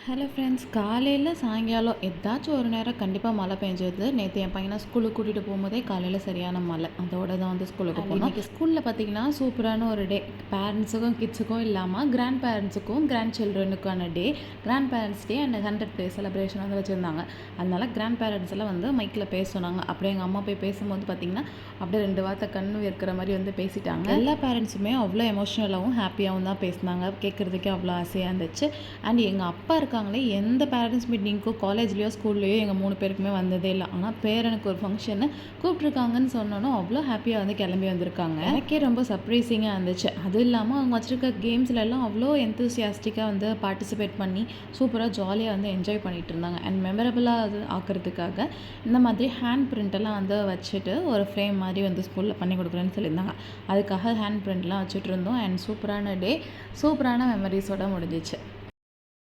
Hello friends, காலையில் சாயங்காலம் ஏதாச்சும் ஒரு நேரம் கண்டிப்பாக மழை பெஞ்சது. நேற்று என் பையனை ஸ்கூலுக்கு கூட்டிகிட்டு போகும்போதே காலையில் சரியான மழை. அதோட தான் வந்து ஸ்கூலுக்கு போனோம். இன்றைக்கி ஸ்கூலில் பார்த்தீங்கன்னா சூப்பரான ஒரு டே. பேரண்ட்ஸுக்கும் கிட்ஸுக்கும் இல்லாமல் கிராண்ட் பேரண்ட்ஸுக்கும் கிராண்ட் சில்ட்ரனுக்கான day. Grand parents day and 100th day celebration வந்து வச்சுருந்தாங்க. அதனால் கிராண்ட் பேரண்ட்ஸ் எல்லாம் வந்து மைக்கில் பேச சொன்னாங்க. அப்படியே எங்கள் அம்மா போய் பேசும்போது பார்த்தீங்கன்னா அப்படியே 2 வார்த்தை கண்ணு இருக்கிற மாதிரி வந்து பேசிட்டாங்க. எல்லா பேரண்ட்ஸுமே அவ்வளோ எமோஷ்னலாகவும் ஹாப்பியாகவும் தான் பேசினாங்க. கேட்குறதுக்கே அவ்வளோ ஆசையாக இருந்துச்சு. அண்ட் எங்கள் அப்பா இருக்காங்களே, எந்த பேரண்ட்ஸ் மீட்டிங்க்கோ காலேஜ்லேயோ ஸ்கூல்லையோ எங்கள் 3 பேருக்குமே வந்ததே இல்லை. ஆனால் பேரனுக்கு ஒரு ஃபங்க்ஷன்னு கூப்பிட்ருக்காங்கன்னு சொன்னோன்னா அவ்வளோ ஹாப்பியாக வந்து கிளம்பி வந்திருக்காங்க. எனக்கே ரொம்ப சர்ப்ரைசிங்காக இருந்துச்சு. அதுவும் இல்லாமல் அவங்க வச்சுருக்க கேம்ஸ்லலாம் அவ்வளோ எந்தூசியாஸ்டிக்காக வந்து பார்ட்டிசிபேட் பண்ணி சூப்பராக ஜாலியாக வந்து என்ஜாய் பண்ணிகிட்டு இருந்தாங்க. அண்ட் மெமரபுளாக அது ஆக்கிறதுக்காக இந்த மாதிரி ஹேண்ட் பிரிண்டெல்லாம் வந்து வச்சுட்டு ஒரு ஃப்ரேம் மாதிரி வந்து ஸ்கூலில் பண்ணி கொடுக்குறேன்னு சொல்லியிருந்தாங்க. அதுக்காக ஹேண்ட் பிரிண்ட்லாம் வச்சுட்டு இருந்தோம். அண்ட் சூப்பரான டே, சூப்பரான மெமரிஸோடு முடிஞ்சிச்சு.